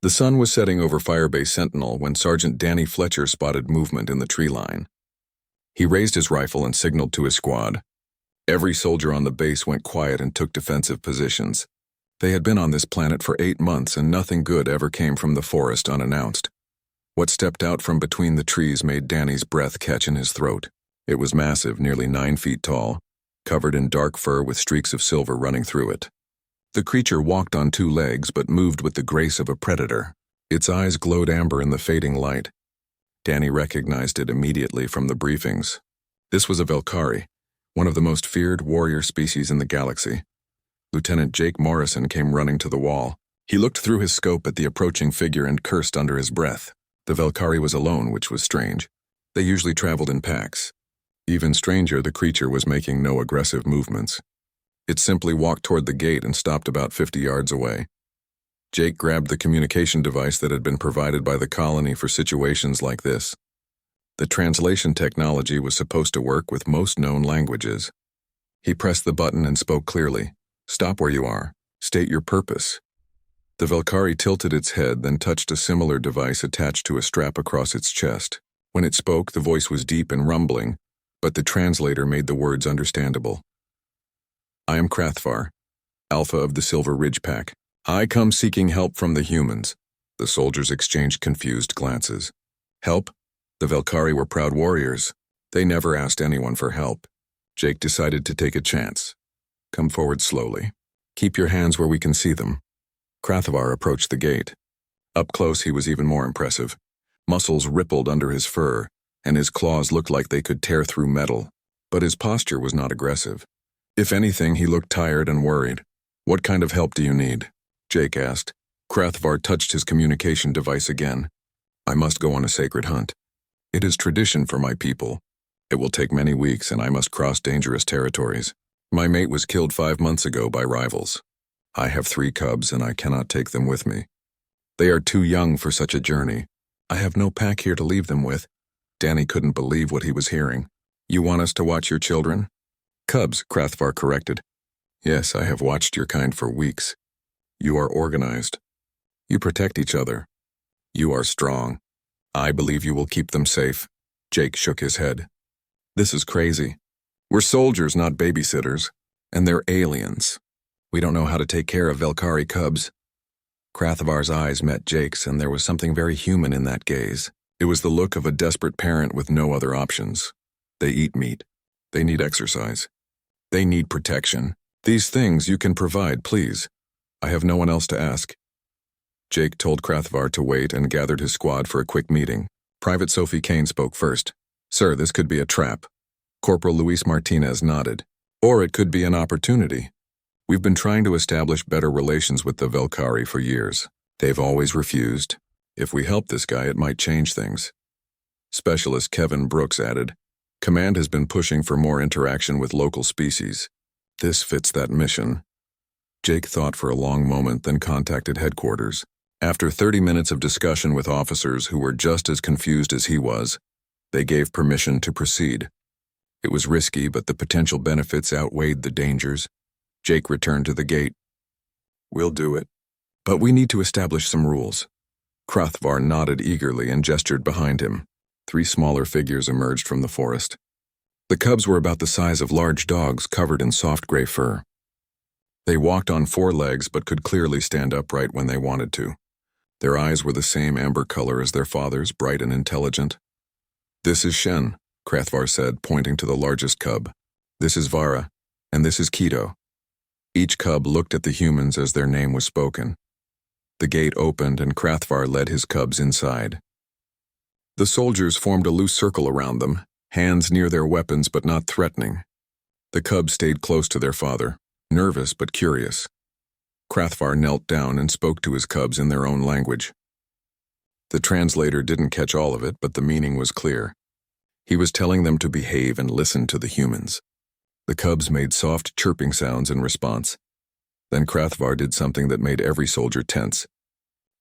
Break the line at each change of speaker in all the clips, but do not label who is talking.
The sun was setting over Firebase Sentinel when Sergeant Danny Fletcher spotted movement in the tree line. He raised his rifle and signaled to his squad. Every soldier on the base went quiet and took defensive positions. They had been on this planet for 8 months and nothing good ever came from the forest unannounced. What stepped out from between the trees made Danny's breath catch in his throat. It was massive, nearly 9 feet tall, covered in dark fur with streaks of silver running through it. The creature walked on 2 legs but moved with the grace of a predator. Its eyes glowed amber in the fading light. Danny recognized it immediately from the briefings. This was a Velkari, one of the most feared warrior species in the galaxy. Lieutenant Jake Morrison came running to the wall. He looked through his scope at the approaching figure and cursed under his breath. The Velkari was alone, which was strange. They usually traveled in packs. Even stranger, the creature was making no aggressive movements. It simply walked toward the gate and stopped about 50 yards away. Jake grabbed the communication device that had been provided by the colony for situations like this. The translation technology was supposed to work with most known languages. He pressed the button and spoke clearly. "Stop where you are. State your purpose." The Velkari tilted its head, then touched a similar device attached to a strap across its chest. When it spoke, the voice was deep and rumbling, but the translator made the words understandable. "I am Krathvar, Alpha of the Silver Ridge Pack. I come seeking help from the humans." The soldiers exchanged confused glances. Help? The Velkari were proud warriors. They never asked anyone for help. Jake decided to take a chance. "Come forward slowly. Keep your hands where we can see them." Krathvar approached the gate. Up close, he was even more impressive. Muscles rippled under his fur, and his claws looked like they could tear through metal. But his posture was not aggressive. If anything, he looked tired and worried. "What kind of help do you need?" Jake asked. Krathvar touched his communication device again. "I must go on a sacred hunt. It is tradition for my people. It will take many weeks, and I must cross dangerous territories. My mate was killed 5 months ago by rivals. I have 3 cubs, and I cannot take them with me. They are too young for such a journey. I have no pack here to leave them with." Danny couldn't believe what he was hearing. "You want us to watch your children?" "Cubs," Krathvar corrected. "Yes, I have watched your kind for weeks. You are organized. You protect each other. You are strong. I believe you will keep them safe." Jake shook his head. "This is crazy. We're soldiers, not babysitters. And they're aliens. We don't know how to take care of Velkari cubs." Krathvar's eyes met Jake's, and there was something very human in that gaze. It was the look of a desperate parent with no other options. They eat meat. They need exercise. They need protection. These things you can provide, please. I have no one else to ask." Jake told Krathvar to wait and gathered his squad for a quick meeting. Private Sophie Kane spoke first. "Sir, this could be a trap." Corporal Luis Martinez nodded. "Or it could be an opportunity. We've been trying to establish better relations with the Velkari for years. They've always refused. If we help this guy, it might change things." Specialist Kevin Brooks added, "Command has been pushing for more interaction with local species. This fits that mission." Jake thought for a long moment, then contacted headquarters. After 30 minutes of discussion with officers who were just as confused as he was, they gave permission to proceed. It was risky, but the potential benefits outweighed the dangers. Jake returned to the gate. "We'll do it. But we need to establish some rules." Krathvar nodded eagerly and gestured behind him. 3 smaller figures emerged from the forest. The cubs were about the size of large dogs covered in soft gray fur. They walked on 4 legs but could clearly stand upright when they wanted to. Their eyes were the same amber color as their father's, bright and intelligent. "This is Shen," Krathvar said, pointing to the largest cub. "This is Vara, and this is Keto." Each cub looked at the humans as their name was spoken. The gate opened and Krathvar led his cubs inside. The soldiers formed a loose circle around them, hands near their weapons but not threatening. The cubs stayed close to their father, nervous but curious. Krathvar knelt down and spoke to his cubs in their own language. The translator didn't catch all of it, but the meaning was clear. He was telling them to behave and listen to the humans. The cubs made soft chirping sounds in response. Then Krathvar did something that made every soldier tense.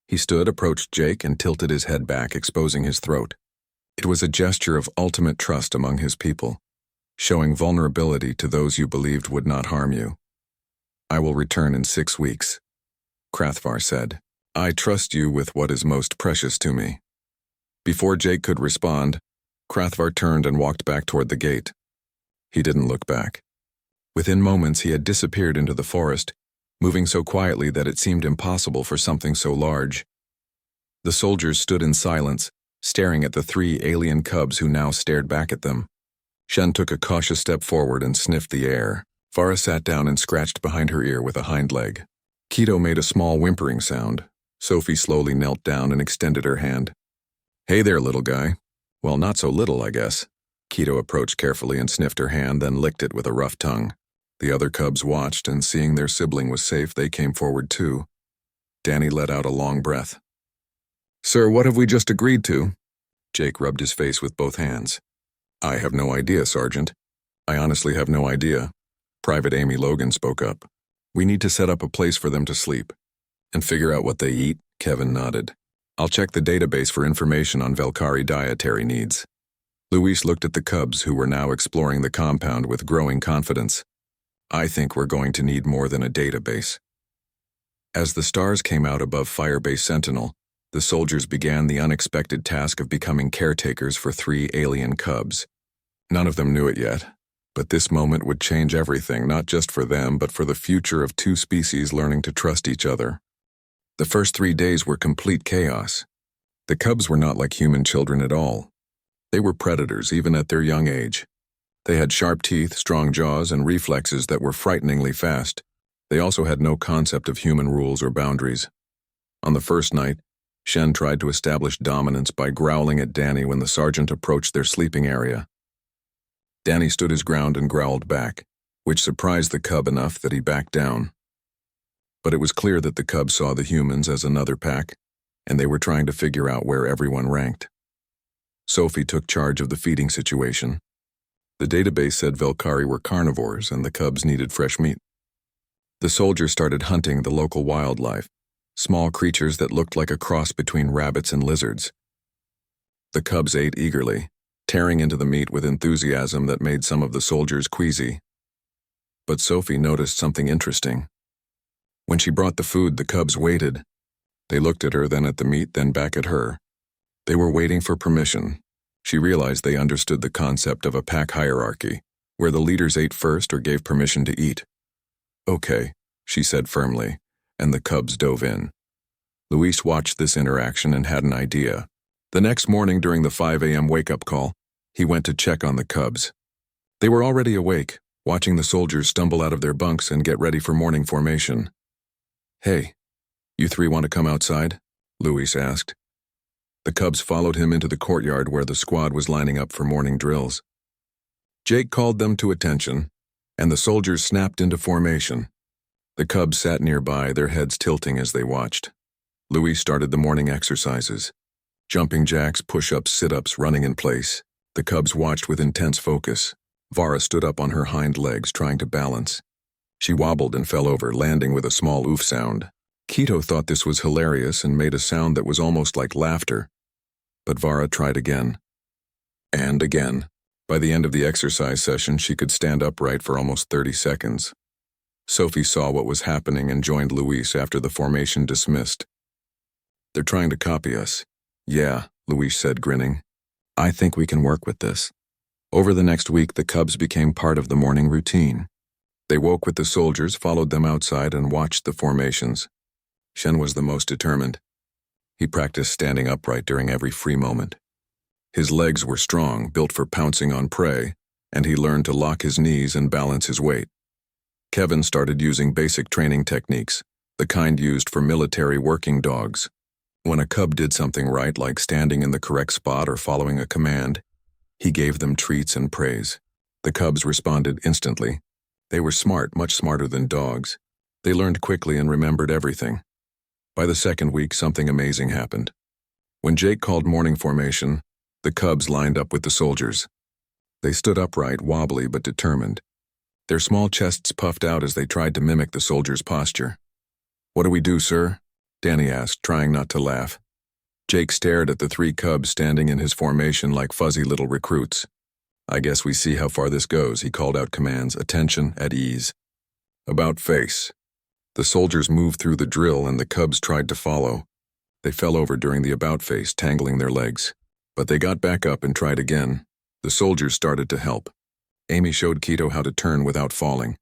He stood, approached Jake, and tilted his head back, exposing his throat. It was a gesture of ultimate trust among his people, showing vulnerability to those you believed would not harm you. "I will return in 6 weeks," Krathvar said. I trust you with what is most precious to me." Before Jake could respond, Krathvar turned and walked back toward the gate. He didn't look back. Within moments he had disappeared into the forest, moving so quietly that it seemed impossible for something so large. The soldiers stood in silence, staring at the three alien cubs who now stared back at them. Shen took a cautious step forward and sniffed the air. Vara sat down and scratched behind her ear with a hind leg. Keto made a small whimpering sound. Sophie slowly knelt down and extended her hand. "Hey there, little guy." "Well, not so little, I guess." Keto approached carefully and sniffed her hand, then licked it with a rough tongue. The other cubs watched, and seeing their sibling was safe, they came forward too. Danny let out a long breath. "Sir, what have we just agreed to?" Jake rubbed his face with both hands. "I have no idea, Sergeant. I honestly have no idea." Private Amy Logan spoke up. "We need to set up a place for them to sleep." "And figure out what they eat?" Kevin nodded. "I'll check the database for information on Velkari dietary needs." Luis looked at the cubs, who were now exploring the compound with growing confidence. "I think we're going to need more than a database." As the stars came out above Firebase Sentinel, the soldiers began the unexpected task of becoming caretakers for three alien cubs. None of them knew it yet, but this moment would change everything, not just for them, but for the future of two species learning to trust each other. The first 3 days were complete chaos. The cubs were not like human children at all. They were predators, even at their young age. They had sharp teeth, strong jaws, and reflexes that were frighteningly fast. They also had no concept of human rules or boundaries. On the first night, Shen tried to establish dominance by growling at Danny when the sergeant approached their sleeping area. Danny stood his ground and growled back, which surprised the cub enough that he backed down. But it was clear that the cubs saw the humans as another pack, and they were trying to figure out where everyone ranked. Sophie took charge of the feeding situation. The database said Velkari were carnivores and the cubs needed fresh meat. The soldiers started hunting the local wildlife, small creatures that looked like a cross between rabbits and lizards. The cubs ate eagerly, tearing into the meat with enthusiasm that made some of the soldiers queasy. But Sophie noticed something interesting. When she brought the food, the cubs waited. They looked at her, then at the meat, then back at her. They were waiting for permission. She realized they understood the concept of a pack hierarchy, where the leaders ate first or gave permission to eat. "Okay," she said firmly, and the cubs dove in. Luis watched this interaction and had an idea. The next morning during the 5 a.m. wake-up call, he went to check on the cubs. They were already awake, watching the soldiers stumble out of their bunks and get ready for morning formation. "Hey, you three want to come outside?" Luis asked. The cubs followed him into the courtyard where the squad was lining up for morning drills. Jake called them to attention, and the soldiers snapped into formation. The cubs sat nearby, their heads tilting as they watched. Luis started the morning exercises. Jumping jacks, push-ups, sit-ups, running in place. The cubs watched with intense focus. Vara stood up on her hind legs, trying to balance. She wobbled and fell over, landing with a small oof sound. Keto thought this was hilarious and made a sound that was almost like laughter. But Vara tried again. And again. By the end of the exercise session, she could stand upright for almost 30 seconds. Sophie saw what was happening and joined Luis after the formation dismissed. "They're trying to copy us." "Yeah," Luis said, grinning. "I think we can work with this." Over the next week, the cubs became part of the morning routine. They woke with the soldiers, followed them outside, and watched the formations. Shen was the most determined. He practiced standing upright during every free moment. His legs were strong, built for pouncing on prey, and he learned to lock his knees and balance his weight. Kevin started using basic training techniques, the kind used for military working dogs. When a cub did something right, like standing in the correct spot or following a command, he gave them treats and praise. The cubs responded instantly. They were smart, much smarter than dogs. They learned quickly and remembered everything. By the second week, something amazing happened. When Jake called morning formation, the cubs lined up with the soldiers. They stood upright, wobbly but determined. Their small chests puffed out as they tried to mimic the soldiers' posture. "What do we do, sir?" Danny asked, trying not to laugh. Jake stared at the 3 cubs standing in his formation like fuzzy little recruits. "I guess we see how far this goes," he called out commands. "Attention, at ease. About face." The soldiers moved through the drill and the cubs tried to follow. They fell over during the about face, tangling their legs. But they got back up and tried again. The soldiers started to help. Amy showed Keto how to turn without falling.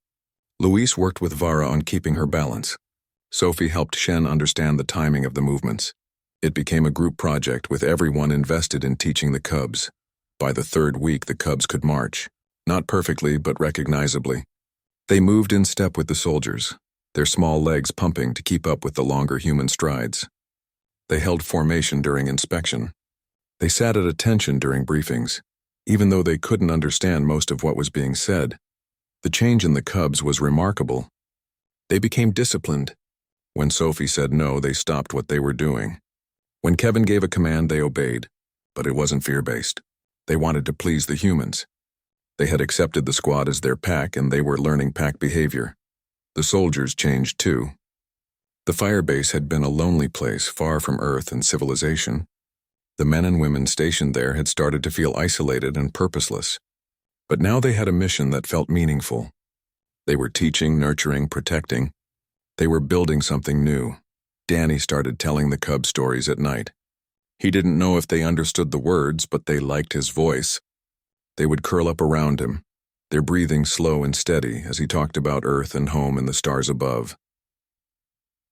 Luis worked with Vara on keeping her balance. Sophie helped Shen understand the timing of the movements. It became a group project with everyone invested in teaching the cubs. By the third week, the cubs could march. Not perfectly, but recognizably. They moved in step with the soldiers, their small legs pumping to keep up with the longer human strides. They held formation during inspection. They sat at attention during briefings, even though they couldn't understand most of what was being said. The change in the cubs was remarkable. They became disciplined. When Sophie said no, they stopped what they were doing. When Kevin gave a command, they obeyed, but it wasn't fear-based. They wanted to please the humans. They had accepted the squad as their pack, and they were learning pack behavior. The soldiers changed too. The firebase had been a lonely place far from Earth and civilization. The men and women stationed there had started to feel isolated and purposeless. But now they had a mission that felt meaningful. They were teaching, nurturing, protecting. They were building something new. Danny started telling the cub stories at night. He didn't know if they understood the words, but they liked his voice. They would curl up around him, their breathing slow and steady as he talked about Earth and home and the stars above.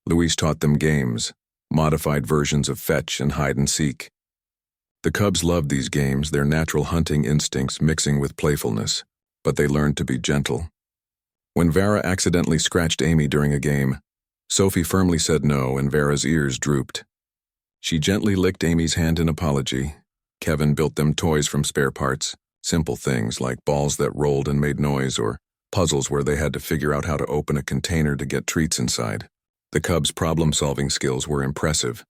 Luis taught them games, modified versions of fetch and hide and seek. The cubs loved these games, their natural hunting instincts mixing with playfulness, but they learned to be gentle. When Vara accidentally scratched Amy during a game, Sophie firmly said no and Vara's ears drooped. She gently licked Amy's hand in apology. Kevin built them toys from spare parts, simple things like balls that rolled and made noise or puzzles where they had to figure out how to open a container to get treats inside. The cubs' problem-solving skills were impressive.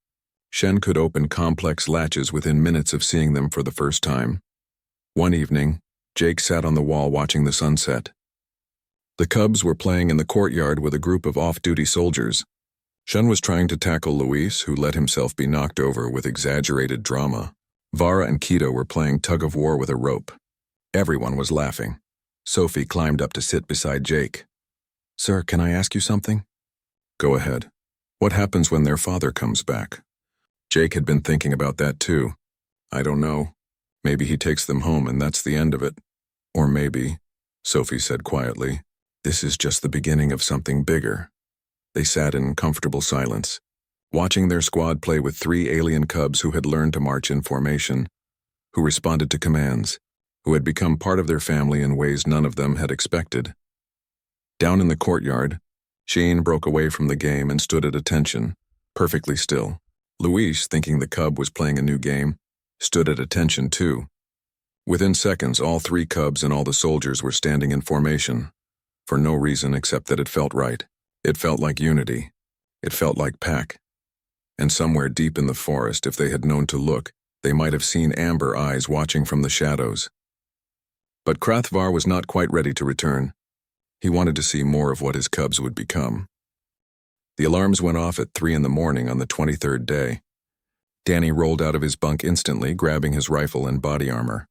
Shen could open complex latches within minutes of seeing them for the first time. One evening, Jake sat on the wall watching the sunset. The cubs were playing in the courtyard with a group of off-duty soldiers. Shen was trying to tackle Luis, who let himself be knocked over with exaggerated drama. Vara and Keto were playing tug-of-war with a rope. Everyone was laughing. Sophie climbed up to sit beside Jake. "Sir, can I ask you something?" "Go ahead. What happens when their father comes back?" Jake had been thinking about that too. "I don't know. Maybe he takes them home and that's the end of it. Or maybe," Sophie said quietly, "this is just the beginning of something bigger." They sat in comfortable silence, watching their squad play with 3 alien cubs who had learned to march in formation, who responded to commands, who had become part of their family in ways none of them had expected. Down in the courtyard, Sheen broke away from the game and stood at attention, perfectly still. Luis, thinking the cub was playing a new game, stood at attention too. Within seconds, all 3 cubs and all the soldiers were standing in formation, for no reason except that it felt right. It felt like unity. It felt like pack. And somewhere deep in the forest, if they had known to look, they might have seen amber eyes watching from the shadows. But Krathvar was not quite ready to return. He wanted to see more of what his cubs would become. The alarms went off at 3 in the morning on the 23rd day. Danny rolled out of his bunk instantly, grabbing his rifle and body armor.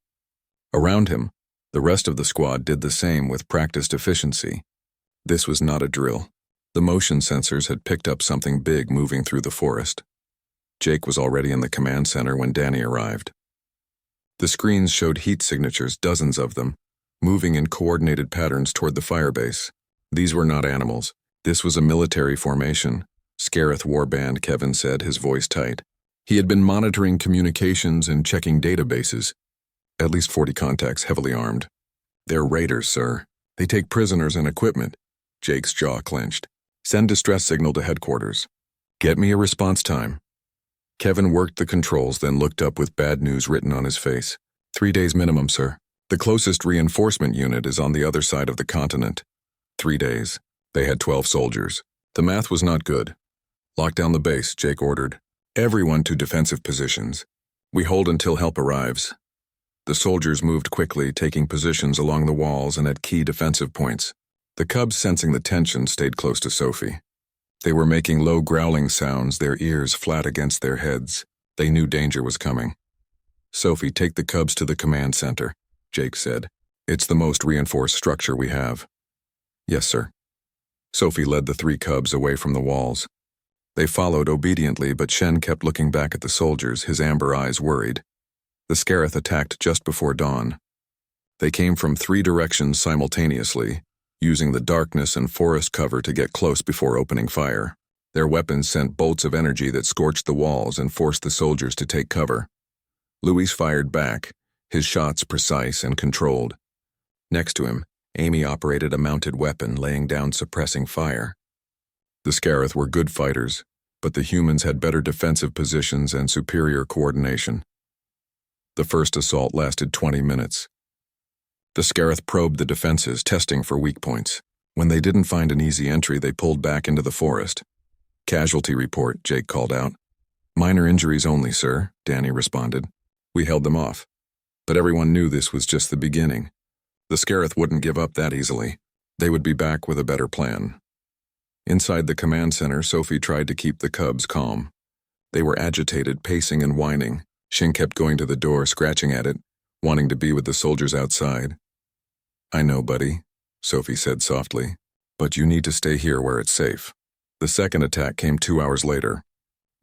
Around him, the rest of the squad did the same with practiced efficiency. This was not a drill. The motion sensors had picked up something big moving through the forest. Jake was already in the command center when Danny arrived. The screens showed heat signatures, dozens of them, moving in coordinated patterns toward the firebase. These were not animals. This was a military formation. Scareth Warband, Kevin said, his voice tight. He had been monitoring communications and checking databases. At least 40 contacts heavily armed. "They're raiders, sir. They take prisoners and equipment." Jake's jaw clenched. "Send distress signal to headquarters. Get me a response time." Kevin worked the controls, then looked up with bad news written on his face. 3 days minimum, sir. The closest reinforcement unit is on the other side of the continent. 3 days. They had 12 soldiers. The math was not good. "Lock down the base," Jake ordered. "Everyone to defensive positions. We hold until help arrives." The soldiers moved quickly, taking positions along the walls and at key defensive points. The cubs, sensing the tension, stayed close to Sophie. They were making low growling sounds, their ears flat against their heads. They knew danger was coming. "Sophie, take the cubs to the command center," Jake said. "It's the most reinforced structure we have." "Yes, sir." Sophie led the three cubs away from the walls. They followed obediently, but Shen kept looking back at the soldiers, his amber eyes worried. The Scareth attacked just before dawn. They came from 3 directions simultaneously, using the darkness and forest cover to get close before opening fire. Their weapons sent bolts of energy that scorched the walls and forced the soldiers to take cover. Luis fired back, his shots precise and controlled. Next to him, Amy operated a mounted weapon, laying down suppressing fire. The Scareth were good fighters, but the humans had better defensive positions and superior coordination. The first assault lasted 20 minutes. The Scareth probed the defenses, testing for weak points. When they didn't find an easy entry, they pulled back into the forest. "Casualty report," Jake called out. "Minor injuries only, sir," Danny responded. "We held them off." But everyone knew this was just the beginning. The Scareth wouldn't give up that easily. They would be back with a better plan. Inside the command center, Sophie tried to keep the cubs calm. They were agitated, pacing and whining. Shin kept going to the door, scratching at it, wanting to be with the soldiers outside. "I know, buddy," Sophie said softly, "but you need to stay here where it's safe." The second attack came 2 hours later.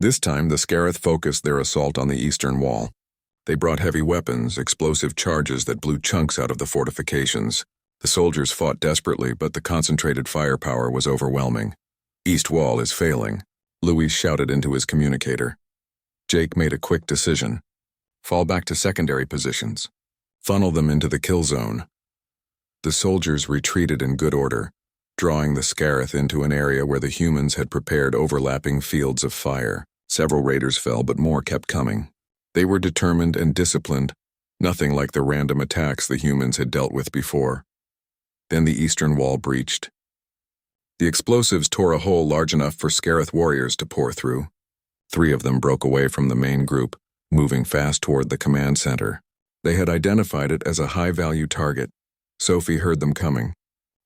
This time, the Scareth focused their assault on the eastern wall. They brought heavy weapons, explosive charges that blew chunks out of the fortifications. The soldiers fought desperately, but the concentrated firepower was overwhelming. "East wall is failing," Luis shouted into his communicator. Jake made a quick decision. Fall back to secondary positions. Funnel them into the kill zone. The soldiers retreated in good order, drawing the Scareth into an area where the humans had prepared overlapping fields of fire. Several raiders fell, but more kept coming. They were determined and disciplined, nothing like the random attacks the humans had dealt with before. Then the eastern wall breached. The explosives tore a hole large enough for Scareth warriors to pour through. 3 of them broke away from the main group, moving fast toward the command center. They had identified it as a high-value target. Sophie heard them coming.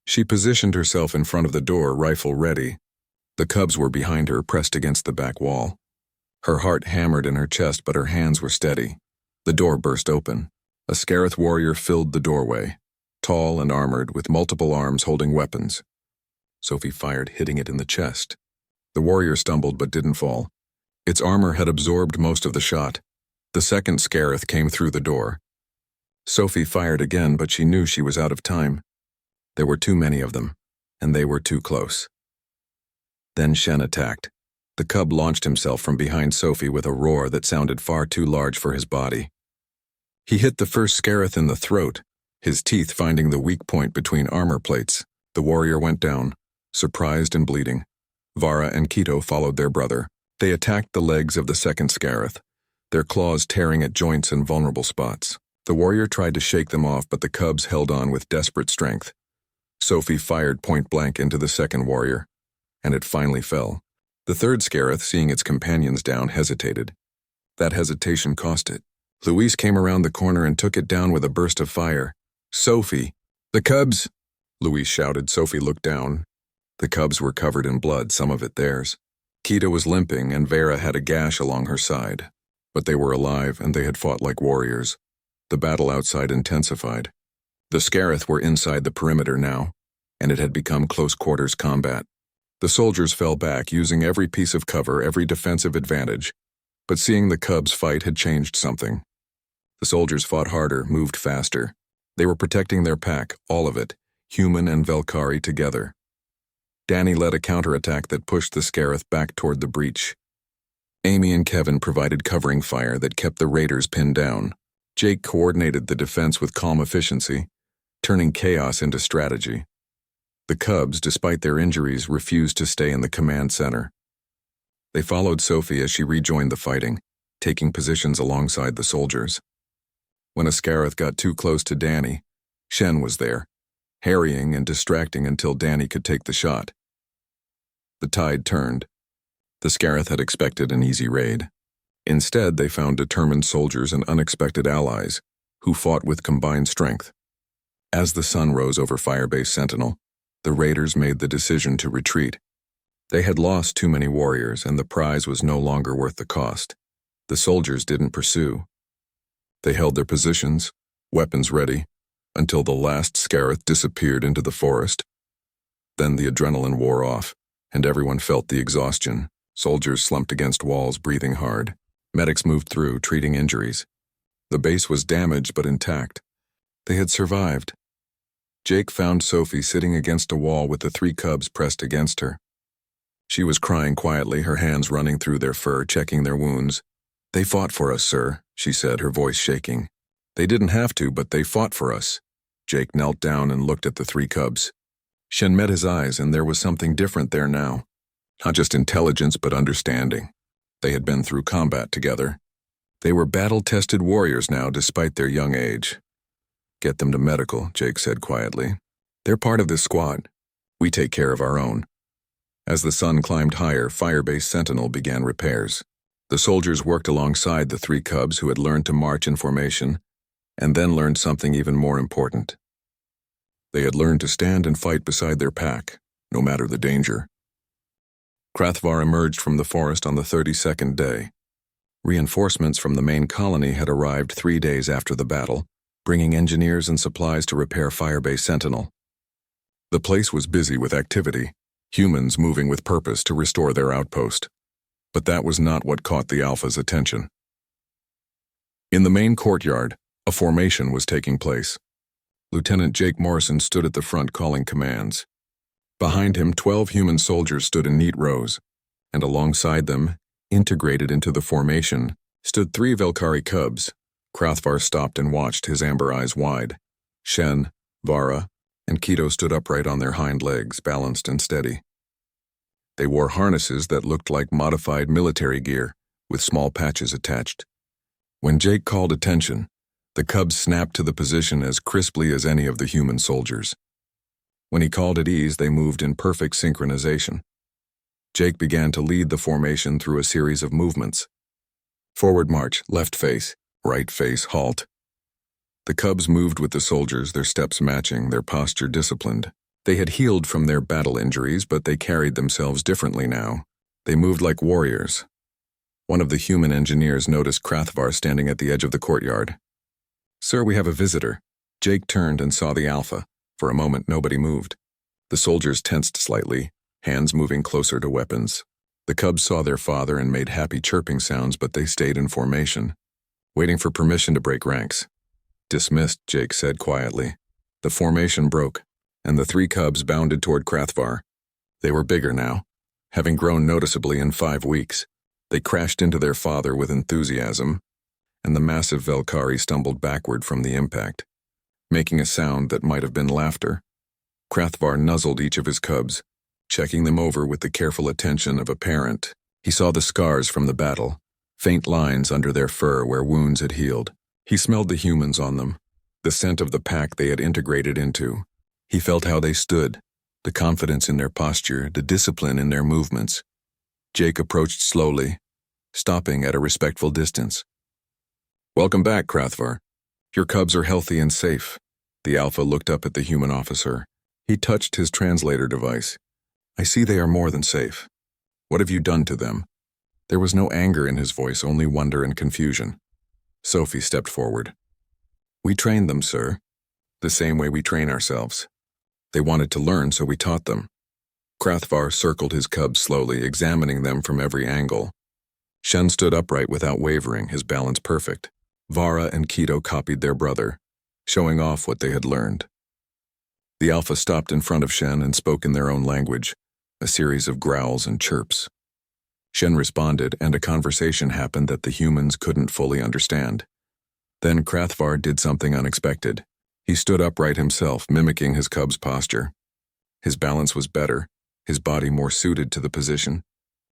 She positioned herself in front of the door, rifle ready. The cubs were behind her, pressed against the back wall. Her heart hammered in her chest, but her hands were steady. The door burst open. A Scareth warrior filled the doorway, tall and armored, with multiple arms holding weapons. Sophie fired, hitting it in the chest. The warrior stumbled but didn't fall. Its armor had absorbed most of the shot. The second Scareth came through the door. Sophie fired again, but she knew she was out of time. There were too many of them, and they were too close. Then Shen attacked. The cub launched himself from behind Sophie with a roar that sounded far too large for his body. He hit the first Scareth in the throat, his teeth finding the weak point between armor plates. The warrior went down, surprised and bleeding. Vara and Keto followed their brother. They attacked the legs of the second Scareth, their claws tearing at joints and vulnerable spots. The warrior tried to shake them off, but the cubs held on with desperate strength. Sophie fired point blank into the second warrior, and it finally fell. The third Scareth, seeing its companions down, hesitated. That hesitation cost it. Luis came around the corner and took it down with a burst of fire. "Sophie!" "The cubs!" Luis shouted. Sophie looked down. The cubs were covered in blood, some of it theirs. Kita was limping, and Vera had a gash along her side. But they were alive, and they had fought like warriors. The battle outside intensified. The Scareth were inside the perimeter now, and it had become close-quarters combat. The soldiers fell back, using every piece of cover, every defensive advantage. But seeing the cubs fight had changed something. The soldiers fought harder, moved faster. They were protecting their pack, all of it, human and Velkari together. Danny led a counterattack that pushed the Scareth back toward the breach. Amy and Kevin provided covering fire that kept the raiders pinned down. Jake coordinated the defense with calm efficiency, turning chaos into strategy. The cubs, despite their injuries, refused to stay in the command center. They followed Sophie as she rejoined the fighting, taking positions alongside the soldiers. When a Scareth got too close to Danny, Shen was there, harrying and distracting until Danny could take the shot. The tide turned. The Scareth had expected an easy raid. Instead, they found determined soldiers and unexpected allies, who fought with combined strength. As the sun rose over Firebase Sentinel, the raiders made the decision to retreat. They had lost too many warriors, and the prize was no longer worth the cost. The soldiers didn't pursue. They held their positions, weapons ready, until the last Scareth disappeared into the forest. Then the adrenaline wore off, and everyone felt the exhaustion. Soldiers slumped against walls, breathing hard. Medics moved through, treating injuries. The base was damaged but intact. They had survived. Jake found Sophie sitting against a wall with the 3 cubs pressed against her. She was crying quietly, her hands running through their fur, checking their wounds. "They fought for us, sir," she said, her voice shaking. "They didn't have to, but they fought for us." Jake knelt down and looked at the 3 cubs. Shen met his eyes, and there was something different there now. Not just intelligence, but understanding. They had been through combat together. They were battle-tested warriors now, despite their young age. "Get them to medical," Jake said quietly. "They're part of this squad. We take care of our own." As the sun climbed higher, Firebase Sentinel began repairs. The soldiers worked alongside the 3 cubs who had learned to march in formation, and then learned something even more important. They had learned to stand and fight beside their pack, no matter the danger. Krathvar emerged from the forest on the 32nd day. Reinforcements from the main colony had arrived 3 days after the battle, bringing engineers and supplies to repair Firebase Sentinel. The place was busy with activity, humans moving with purpose to restore their outpost. But that was not what caught the Alpha's attention. In the main courtyard, a formation was taking place. Lieutenant Jake Morrison stood at the front calling commands. Behind him, 12 human soldiers stood in neat rows, and alongside them, integrated into the formation, stood 3 Velkari cubs. Krathvar stopped and watched, his amber eyes wide. Shen, Vara, and Keto stood upright on their hind legs, balanced and steady. They wore harnesses that looked like modified military gear, with small patches attached. When Jake called attention, the cubs snapped to the position as crisply as any of the human soldiers. When he called at ease, they moved in perfect synchronization. Jake began to lead the formation through a series of movements. Forward march, left face, right face, halt. The cubs moved with the soldiers, their steps matching, their posture disciplined. They had healed from their battle injuries, but they carried themselves differently now. They moved like warriors. One of the human engineers noticed Krathvar standing at the edge of the courtyard. "Sir, we have a visitor." Jake turned and saw the Alpha. For a moment, nobody moved. The soldiers tensed slightly, hands moving closer to weapons. The cubs saw their father and made happy chirping sounds, but they stayed in formation, waiting for permission to break ranks. "Dismissed," Jake said quietly. The formation broke, and the 3 cubs bounded toward Krathvar. They were bigger now, having grown noticeably in 5 weeks. They crashed into their father with enthusiasm, and the massive Velkari stumbled backward from the impact, making a sound that might have been laughter. Krathvar nuzzled each of his cubs, checking them over with the careful attention of a parent. He saw the scars from the battle, faint lines under their fur where wounds had healed. He smelled the humans on them, the scent of the pack they had integrated into. He felt how they stood, the confidence in their posture, the discipline in their movements. Jake approached slowly, stopping at a respectful distance. "Welcome back, Krathvar. Your cubs are healthy and safe." The Alpha looked up at the human officer. He touched his translator device. "I see they are more than safe. What have you done to them?" There was no anger in his voice, only wonder and confusion. Sophie stepped forward. "We trained them, sir, the same way we train ourselves. They wanted to learn, so we taught them." Krathvar circled his cubs slowly, examining them from every angle. Shen stood upright without wavering, his balance perfect. Vara and Keto copied their brother, showing off what they had learned. The Alpha stopped in front of Shen and spoke in their own language, a series of growls and chirps. Shen responded, and a conversation happened that the humans couldn't fully understand. Then Krathvar did something unexpected. He stood upright himself, mimicking his cub's posture. His balance was better, his body more suited to the position.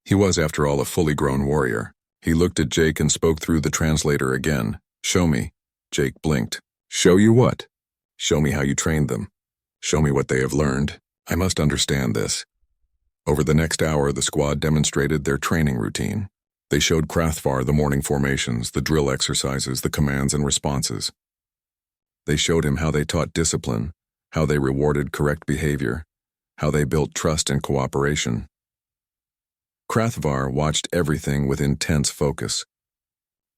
He was, after all, a fully grown warrior. He looked at Jake and spoke through the translator again. "Show me." Jake blinked. "Show you what?" "Show me how you trained them. Show me what they have learned. I must understand this." Over the next hour, the squad demonstrated their training routine. They showed Krathvar the morning formations, the drill exercises, the commands and responses. They showed him how they taught discipline, how they rewarded correct behavior, how they built trust and cooperation. Krathvar watched everything with intense focus.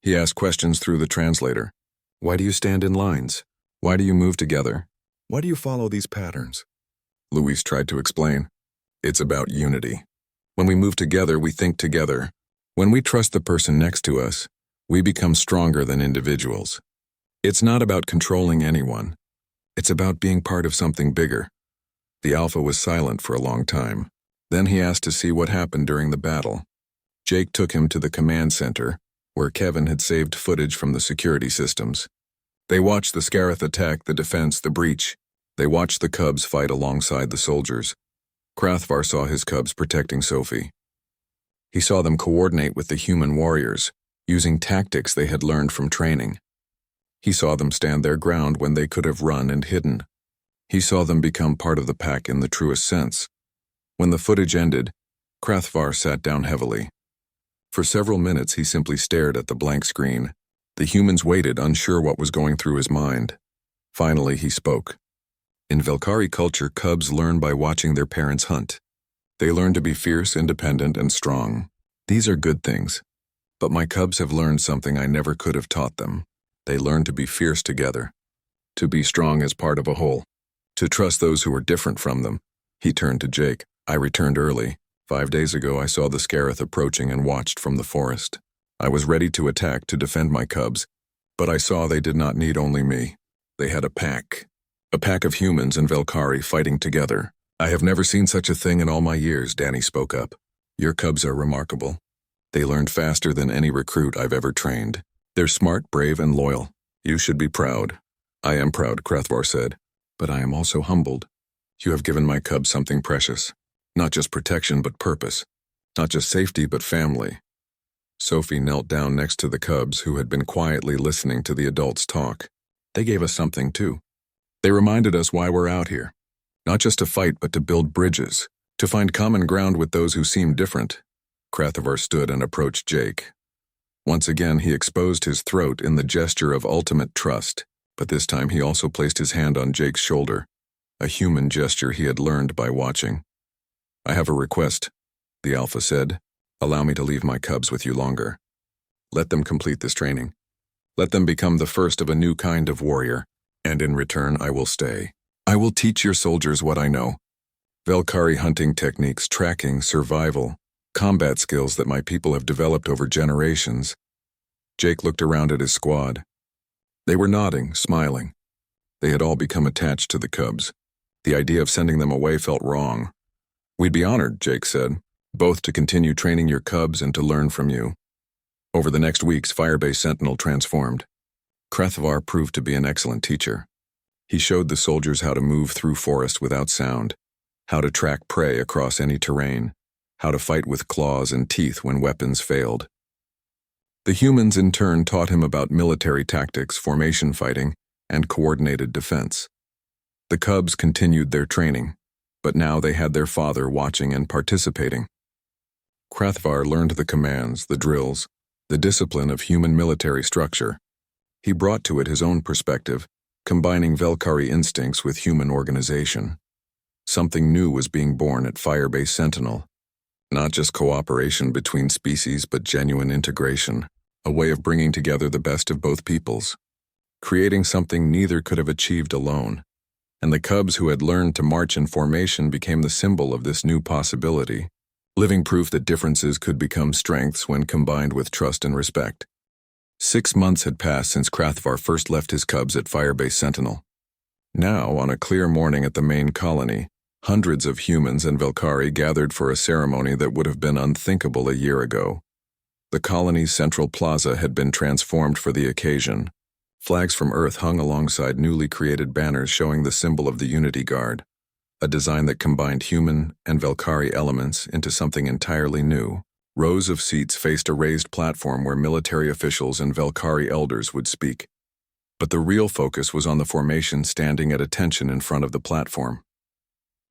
He asked questions through the translator. "Why do you stand in lines? Why do you move together? Why do you follow these patterns?" Luis tried to explain. It's about unity. When we move together, we think together. When we trust the person next to us, we become stronger than individuals. It's not about controlling anyone. It's about being part of something bigger. The Alpha was silent for a long time. Then he asked to see what happened during the battle. Jake took him to the command center, where Kevin had saved footage from the security systems. They watched the Scarith attack, the defense, the breach. They watched the cubs fight alongside the soldiers. Krathvar saw his cubs protecting Sophie. He saw them coordinate with the human warriors, using tactics they had learned from training. He saw them stand their ground when they could have run and hidden. He saw them become part of the pack in the truest sense. When the footage ended, Krathvar sat down heavily. For several minutes he simply stared at the blank screen. The humans waited, unsure what was going through his mind. Finally he spoke. In Velkhari culture, cubs learn by watching their parents hunt. They learn to be fierce, independent, and strong. These are good things. But my cubs have learned something I never could have taught them. They learn to be fierce together, to be strong as part of a whole, to trust those who are different from them. He turned to Jake. I returned early. 5 days ago I saw the Scarith approaching and watched from the forest. I was ready to attack to defend my cubs, but I saw they did not need only me. They had a pack of humans and Velkhari fighting together. I have never seen such a thing in all my years, Danny spoke up. Your cubs are remarkable. They learned faster than any recruit I've ever trained. They're smart, brave, and loyal. You should be proud. I am proud, Krathvar said, but I am also humbled. You have given my cubs something precious. Not just protection, but purpose. Not just safety, but family. Sophie knelt down next to the cubs who had been quietly listening to the adults talk. They gave us something too. They reminded us why we're out here. Not just to fight, but to build bridges, to find common ground with those who seem different. Krathvar stood and approached Jake. Once again, he exposed his throat in the gesture of ultimate trust, but this time he also placed his hand on Jake's shoulder, a human gesture he had learned by watching. I have a request, the Alpha said. Allow me to leave my cubs with you longer. Let them complete this training. Let them become the first of a new kind of warrior, and in return I will stay. I will teach your soldiers what I know. Velkhari hunting techniques, tracking, survival, combat skills that my people have developed over generations. Jake looked around at his squad. They were nodding, smiling. They had all become attached to the cubs. The idea of sending them away felt wrong. We'd be honored, Jake said, both to continue training your cubs and to learn from you. Over the next weeks, Firebase Sentinel transformed. Krathvar proved to be an excellent teacher. He showed the soldiers how to move through forest without sound, how to track prey across any terrain, how to fight with claws and teeth when weapons failed. The humans in turn taught him about military tactics, formation fighting, and coordinated defense. The cubs continued their training, but now they had their father watching and participating. Krathvar learned the commands, the drills, the discipline of human military structure. He brought to it his own perspective, combining Velkhari instincts with human organization. Something new was being born at Firebase Sentinel. Not just cooperation between species, but genuine integration, a way of bringing together the best of both peoples, creating something neither could have achieved alone. And the cubs who had learned to march in formation became the symbol of this new possibility, living proof that differences could become strengths when combined with trust and respect. 6 months had passed since Krathvar first left his cubs at Firebase Sentinel. Now, on a clear morning at the main colony, hundreds of humans and Velkhari gathered for a ceremony that would have been unthinkable a year ago. The colony's central plaza had been transformed for the occasion. Flags from Earth hung alongside newly created banners showing the symbol of the Unity Guard, a design that combined human and Velkhari elements into something entirely new. Rows of seats faced a raised platform where military officials and Velkhari elders would speak. But the real focus was on the formation standing at attention in front of the platform.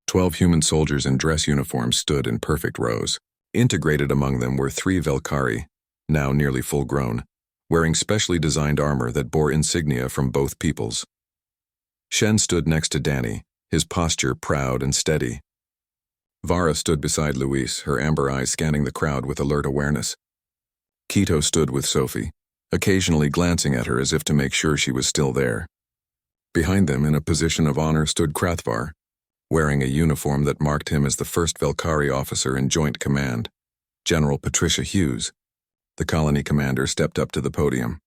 12 human soldiers in dress uniforms stood in perfect rows. Integrated among them were 3 Velkhari, now nearly full-grown, wearing specially designed armor that bore insignia from both peoples. Shen stood next to Danny, his posture proud and steady. Vara stood beside Luis, her amber eyes scanning the crowd with alert awareness. Quito stood with Sophie, occasionally glancing at her as if to make sure she was still there. Behind them, in a position of honor, stood Krathvar, wearing a uniform that marked him as the first Velkari officer in Joint Command, General Patricia Hughes. The colony commander stepped up to the podium.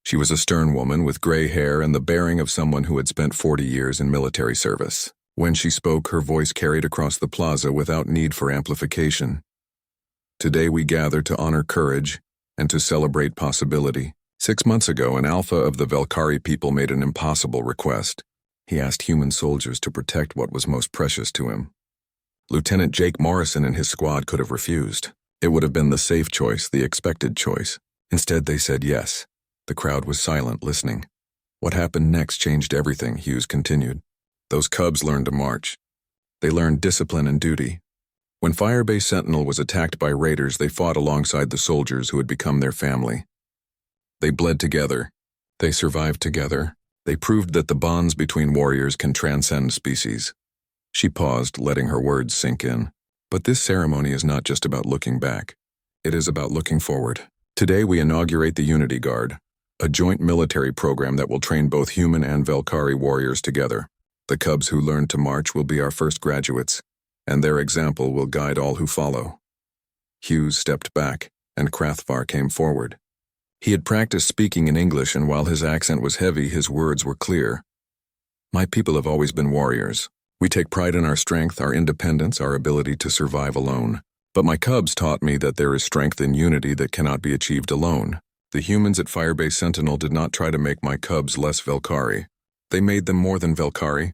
She was a stern woman with gray hair and the bearing of someone who had spent 40 years in military service. When she spoke, her voice carried across the plaza without need for amplification. Today we gather to honor courage and to celebrate possibility. 6 months ago, an alpha of the Velkari people made an impossible request. He asked human soldiers to protect what was most precious to him. Lieutenant Jake Morrison and his squad could have refused. It would have been the safe choice, the expected choice. Instead, they said yes. The crowd was silent, listening. What happened next changed everything, Hughes continued. Those cubs learned to march. They learned discipline and duty. When Firebase Sentinel was attacked by raiders, they fought alongside the soldiers who had become their family. They bled together. They survived together. They proved that the bonds between warriors can transcend species. She paused, letting her words sink in. But this ceremony is not just about looking back. It is about looking forward. Today we inaugurate the Unity Guard, a joint military program that will train both human and Velkari warriors together. The cubs who learned to march will be our first graduates, and their example will guide all who follow. Hughes stepped back, and Krathvar came forward. He had practiced speaking in English, and while his accent was heavy, his words were clear. My people have always been warriors. We take pride in our strength, our independence, our ability to survive alone. But my cubs taught me that there is strength in unity that cannot be achieved alone. The humans at Firebase Sentinel did not try to make my cubs less Velkari. They made them more than Velkari.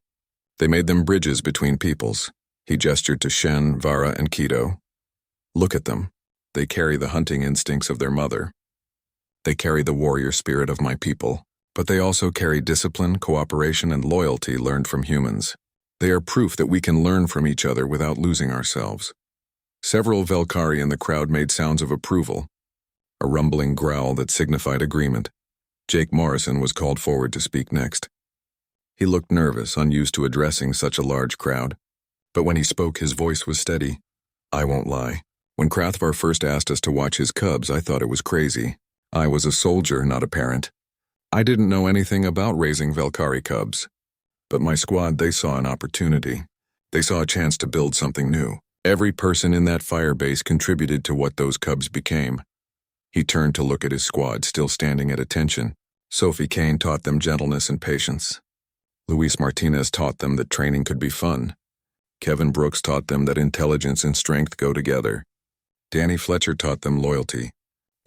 They made them bridges between peoples. He gestured to Shen, Vara, and Keto. Look at them. They carry the hunting instincts of their mother. They carry the warrior spirit of my people, but they also carry discipline, cooperation, and loyalty learned from humans. They are proof that we can learn from each other without losing ourselves. Several Velkari in the crowd made sounds of approval, a rumbling growl that signified agreement. Jake Morrison was called forward to speak next. He looked nervous, unused to addressing such a large crowd. But when he spoke, his voice was steady. I won't lie. When Krathvar first asked us to watch his cubs, I thought it was crazy. I was a soldier, not a parent. I didn't know anything about raising Velkari cubs. But my squad, they saw an opportunity. They saw a chance to build something new. Every person in that firebase contributed to what those cubs became. He turned to look at his squad, still standing at attention. Sophie Kane taught them gentleness and patience. Luis Martinez taught them that training could be fun. Kevin Brooks taught them that intelligence and strength go together. Danny Fletcher taught them loyalty.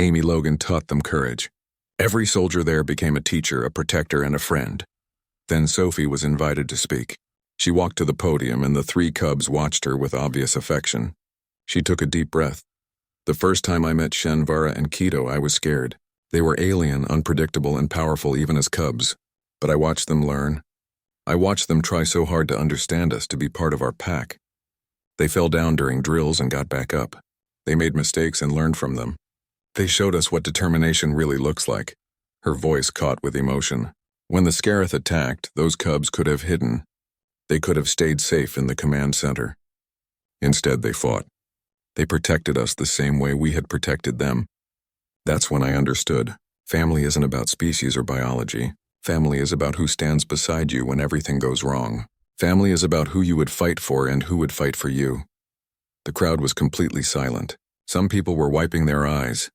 Amy Logan taught them courage. Every soldier there became a teacher, a protector, and a friend. Then Sophie was invited to speak. She walked to the podium, and the 3 cubs watched her with obvious affection. She took a deep breath. The first time I met Shen, Vara, and Keto, I was scared. They were alien, unpredictable, and powerful even as cubs. But I watched them learn. I watched them try so hard to understand us, to be part of our pack. They fell down during drills and got back up. They made mistakes and learned from them. They showed us what determination really looks like. Her voice caught with emotion. When the Scarith attacked, those cubs could have hidden. They could have stayed safe in the command center. Instead, they fought. They protected us the same way we had protected them. That's when I understood. Family isn't about species or biology. Family is about who stands beside you when everything goes wrong. Family is about who you would fight for and who would fight for you. The crowd was completely silent. Some people were wiping their eyes.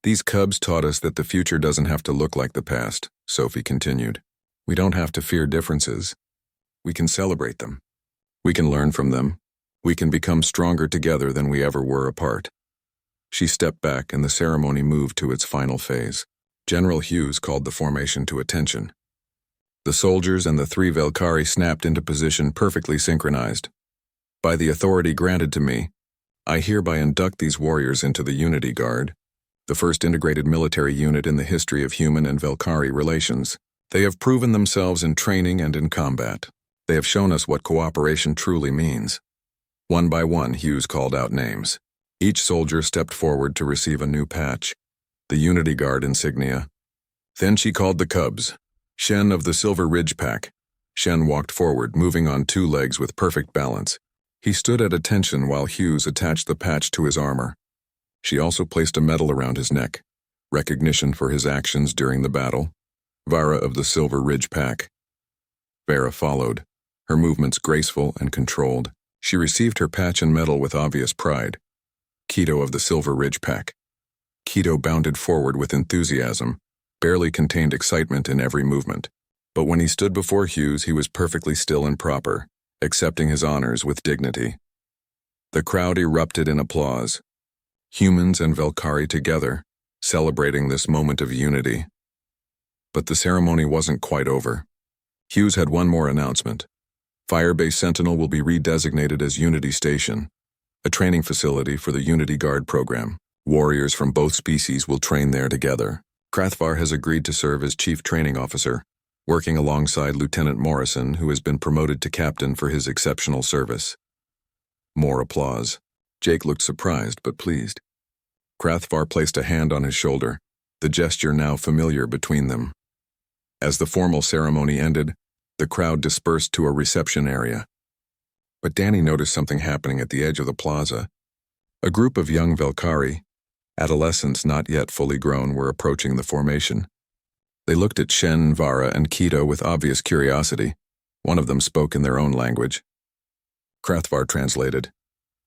These cubs taught us that the future doesn't have to look like the past, Sophie continued. We don't have to fear differences. We can celebrate them. We can learn from them. We can become stronger together than we ever were apart. She stepped back and the ceremony moved to its final phase. General Hughes called the formation to attention. The soldiers and the 3 Velkari snapped into position, perfectly synchronized. By the authority granted to me, I hereby induct these warriors into the Unity Guard, the first integrated military unit in the history of human and Velkari relations. They have proven themselves in training and in combat. They have shown us what cooperation truly means. One by one, Hughes called out names. Each soldier stepped forward to receive a new patch, the Unity Guard insignia. Then she called the cubs. Shen of the Silver Ridge Pack. Shen walked forward, moving on 2 legs with perfect balance. He stood at attention while Hughes attached the patch to his armor. She also placed a medal around his neck, recognition for his actions during the battle. Vara of the Silver Ridge Pack. Vara followed. her movements graceful and controlled. She received her patch and medal with obvious pride. Keto of the Silver Ridge Pack. Keto bounded forward with enthusiasm, barely contained excitement in every movement. But when he stood before Hughes, he was perfectly still and proper, accepting his honors with dignity. The crowd erupted in applause. Humans and Velkari together, celebrating this moment of unity. But the ceremony wasn't quite over. Hughes had one more announcement. Firebase Sentinel will be redesignated as Unity Station, a training facility for the Unity Guard program. Warriors from both species will train there together. Krathvar has agreed to serve as Chief Training Officer, working alongside Lieutenant Morrison, who has been promoted to Captain for his exceptional service. More applause. Jake looked surprised but pleased. Krathvar placed a hand on his shoulder, the gesture now familiar between them. As the formal ceremony ended, the crowd dispersed to a reception area. But Danny noticed something happening at the edge of the plaza. A group of young Velkari, adolescents not yet fully grown, were approaching the formation. They looked at Shen, Vara, and Keto with obvious curiosity. One of them spoke in their own language. Krathvar translated.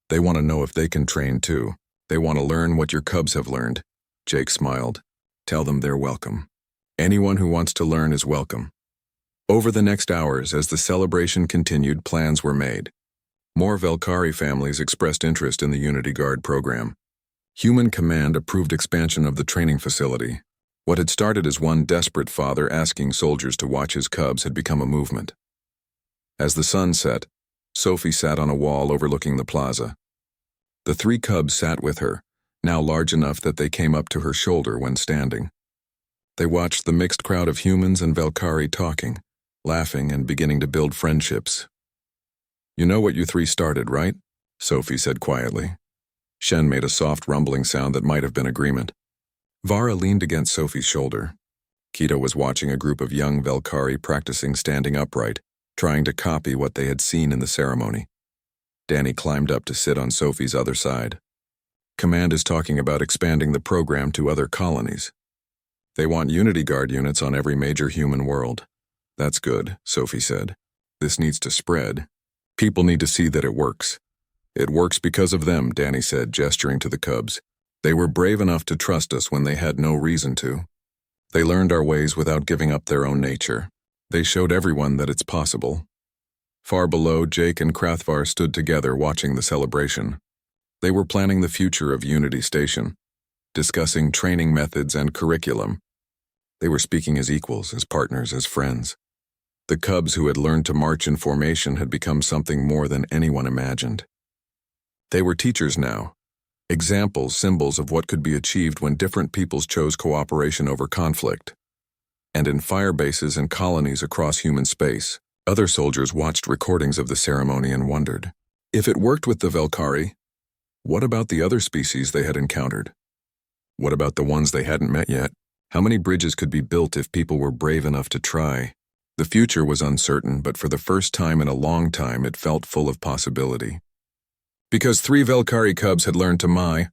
They want to know if they can train too. They want to learn what your cubs have learned. Jake smiled. Tell them they're welcome. Anyone who wants to learn is welcome. Over the next hours, as the celebration continued, plans were made. More Velkari families expressed interest in the Unity Guard program. Human Command approved expansion of the training facility. What had started as one desperate father asking soldiers to watch his cubs had become a movement. As the sun set, Sophie sat on a wall overlooking the plaza. The 3 cubs sat with her, now large enough that they came up to her shoulder when standing. They watched the mixed crowd of humans and Velkari talking, laughing and beginning to build friendships. You know what you 3 started, right? Sophie said quietly. Shen made a soft rumbling sound that might have been agreement. Vara leaned against Sophie's shoulder. Keto was watching a group of young Velkari practicing standing upright, trying to copy what they had seen in the ceremony. Danny climbed up to sit on Sophie's other side. Command is talking about expanding the program to other colonies. They want Unity Guard units on every major human world. That's good, Sophie said. This needs to spread. People need to see that it works. It works because of them, Danny said, gesturing to the cubs. They were brave enough to trust us when they had no reason to. They learned our ways without giving up their own nature. They showed everyone that it's possible. Far below, Jake and Krathvar stood together watching the celebration. They were planning the future of Unity Station, discussing training methods and curriculum. They were speaking as equals, as partners, as friends. The cubs who had learned to march in formation had become something more than anyone imagined. They were teachers now, examples, symbols of what could be achieved when different peoples chose cooperation over conflict. And in fire bases and colonies across human space, other soldiers watched recordings of the ceremony and wondered, if it worked with the Velkari, what about the other species they had encountered? What about the ones they hadn't met yet? How many bridges could be built if people were brave enough to try? The future was uncertain, but for the first time in a long time it felt full of possibility. Because 3 Velkari cubs had learned to Mai,